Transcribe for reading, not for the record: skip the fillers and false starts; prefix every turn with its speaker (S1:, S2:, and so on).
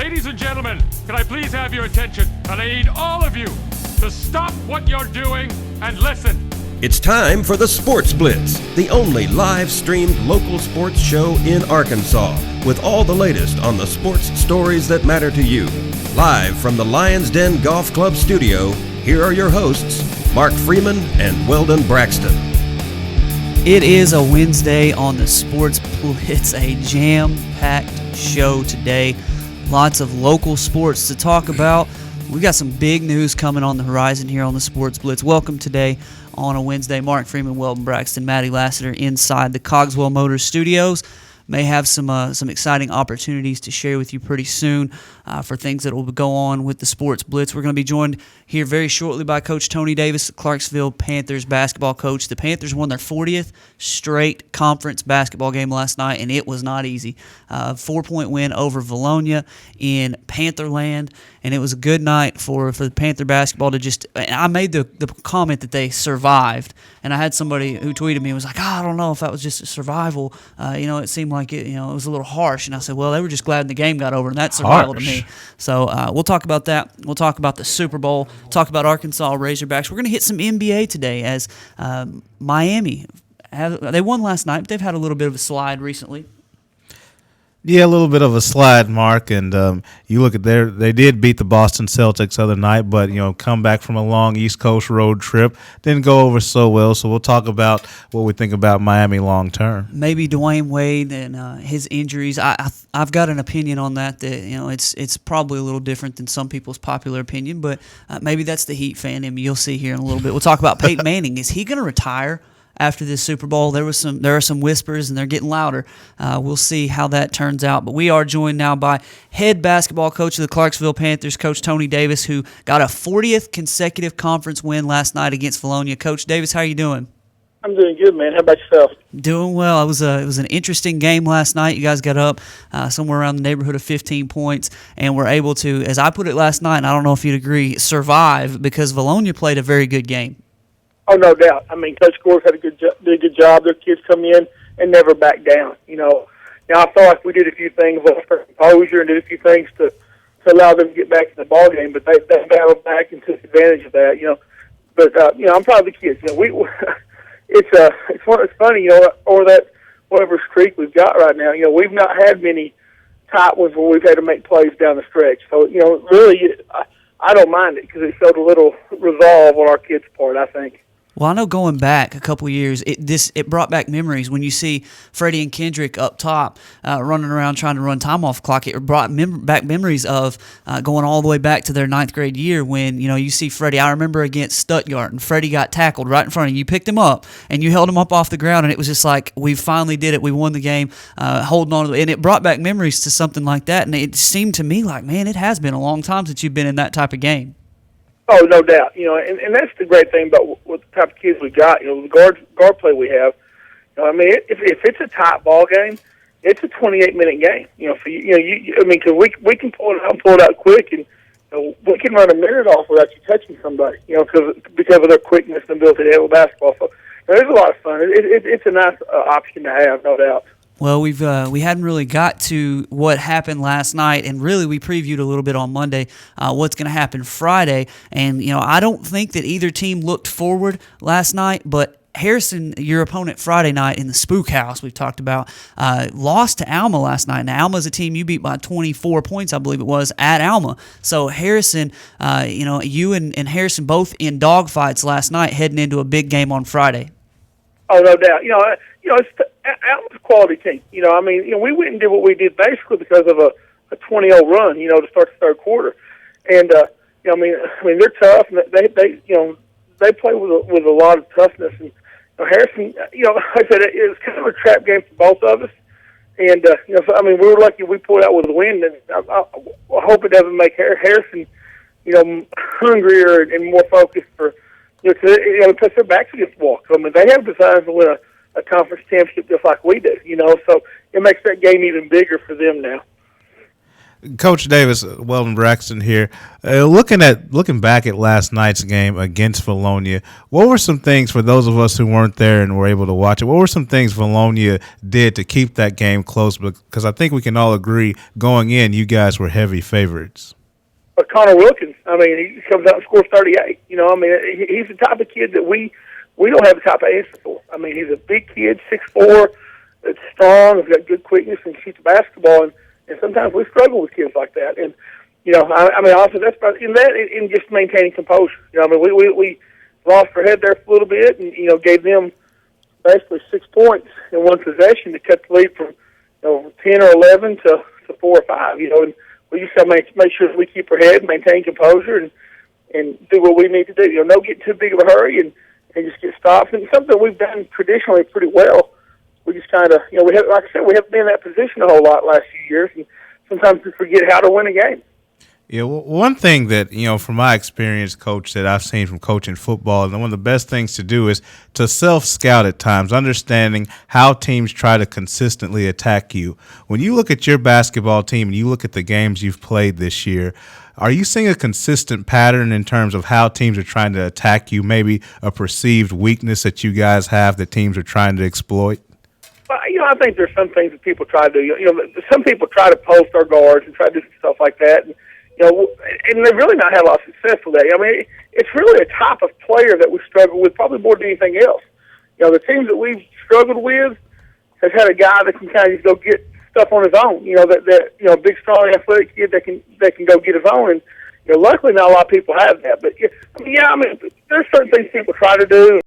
S1: Ladies and gentlemen, can I please have your attention? And I need all of you to stop what you're doing and listen.
S2: It's time for the Sports Blitz, the only live-streamed local sports show in Arkansas, with all the latest on the sports stories that matter to you. Live from the Lions Den Golf Club studio, here are your hosts, Mark Freeman and Weldon Braxton.
S3: It is a Wednesday on the Sports Blitz, a jam-packed show today. Lots of local sports to talk about. We've got some big news coming on the horizon here on the Sports Blitz. Welcome today on a Wednesday. Mark Freeman, Weldon Braxton, Maddie Lassiter inside the Cogswell Motors studios. May have some exciting opportunities to share with you pretty soon for things that will go on with the Sports Blitz. We're going to be joined here very shortly by Coach Tony Davis, the Clarksville Panthers basketball coach. The Panthers won their 40th straight conference basketball game last night, and it was not easy. 4-point win over Valonia in Pantherland, and it was a good night for the Panther basketball to just – I made the comment that they survived, and I had somebody who tweeted me and was like, I don't know if that was just a survival. It seemed like it was a little harsh. And I said, well, they were just glad the game got over, and that's survival to me. So we'll talk about that. We'll talk about the Super Bowl, talk about Arkansas Razorbacks. We're going to hit some NBA today as Miami, they won last night, but they've had a little bit of a slide recently.
S4: Yeah, a little bit of a slide, Mark, and you look at they did beat the Boston Celtics other night, but come back from a long East Coast road trip, didn't go over so well. So we'll talk about what we think about Miami long term.
S3: Maybe Dwayne Wade and his injuries. I've got an opinion on that. It's probably a little different than some people's popular opinion, but maybe that's the Heat fan in me. You'll see here in a little bit. We'll talk about Peyton Manning. Is he going to retire after this Super Bowl? There are some whispers, and they're getting louder. We'll see how that turns out. But we are joined now by head basketball coach of the Clarksville Panthers, Coach Tony Davis, who got a 40th consecutive conference win last night against Valonia. Coach Davis, how are you doing?
S5: I'm doing good, man. How about yourself?
S3: Doing well. It was an interesting game last night. You guys got up somewhere around the neighborhood of 15 points and were able to, as I put it last night, and I don't know if you'd agree, survive because Valonia played a very good game.
S5: Oh, no doubt. I mean, Coach Gores did a good job. Their kids come in and never back down. Now I felt like we did a few things for composure and did a few things to allow them to get back to the ball game, but they battled back and took advantage of that. But I'm proud of the kids. It's funny, or that whatever streak we've got right now. We've not had many tight ones where we've had to make plays down the stretch. So really, I don't mind it because it showed a little resolve on our kids' part, I think.
S3: Well, I know going back a couple of years, it brought back memories. When you see Freddie and Kendrick up top running around trying to run time off the clock, it brought back memories of going all the way back to their 9th grade year when, you see Freddie. I remember against Stuttgart, and Freddie got tackled right in front of you. You picked him up, and you held him up off the ground, and it was just like, we finally did it. We won the game, holding on to it. And it brought back memories to something like that, and it seemed to me like, man, it has been a long time since you've been in that type of game.
S5: Oh, no doubt. And that's the great thing about what the type of kids we got. The guard play we have. If it's a tight ball game, it's a 28-minute game. Because we can pull it out quick, and we can run a minute off without you touching somebody. Because of their quickness and ability to handle basketball. So there's a lot of fun. It's a nice option to have, no doubt.
S3: Well, we hadn't really got to what happened last night, and really we previewed a little bit on Monday what's going to happen Friday. And I don't think that either team looked forward last night, but Harrison, your opponent Friday night in the Spook House we've talked about, lost to Alma last night. Now, Alma's a team you beat by 24 points, I believe it was, at Alma. So Harrison, you and Harrison both in dogfights last night heading into a big game on Friday.
S5: Oh, no doubt. Alma's a quality team. We went and did what we did basically because of a 20-0 run, to start the third quarter. And they're tough. And they play with a lot of toughness. And Harrison, like I said, it was kind of a trap game for both of us. And we were lucky we pulled out with a win. And I hope it doesn't make Harrison, hungrier and more focused for. Because their backs against the wall. They have decided to win a conference championship just like we do, so it makes that game even bigger for them now.
S4: Coach Davis, Weldon Braxton here. Looking back at last night's game against Valonia, what were some things for those of us who weren't there and were able to watch it? What were some things Valonia did to keep that game close? Because I think we can all agree going in, you guys were heavy favorites.
S5: But Connor Wilkins, I mean, he comes out and scores 38. You know, I mean, he's the type of kid that we don't have the type of answer for. I mean, he's a big kid, 6'4", that's strong, has got good quickness, and shoots the basketball. And sometimes we struggle with kids like that. And, you know, I mean, also that's about in that in just maintaining composure. You know, I mean, we lost our head there for a little bit, and gave them basically 6 points in one possession to cut the lead from 10 or 11 to 4 or 5. You know, and we just got to make sure that we keep our head, maintain composure, and do what we need to do. You know, don't get too big of a hurry and just get stopped. And something we've done traditionally pretty well. We just kind of, we have, like I said, we haven't been in that position a whole lot last few years, and sometimes we forget how to win a game.
S4: Yeah, well, one thing that, from my experience, Coach, that I've seen from coaching football, and one of the best things to do is to self-scout at times, understanding how teams try to consistently attack you. When you look at your basketball team and you look at the games you've played this year, are you seeing a consistent pattern in terms of how teams are trying to attack you, maybe a perceived weakness that you guys have that teams are trying to exploit?
S5: Well, I think there's some things that people try to do. Some people try to post our guards and try to do some stuff like that. And, and they've really not had a lot of success with that. I mean, it's really a type of player that we struggle with probably more than anything else. The teams that we've struggled with has had a guy that can kind of just go get stuff on his own. That big, strong, athletic kid that can go get his own. And luckily, not a lot of people have that. But I mean, there's certain things people try to do.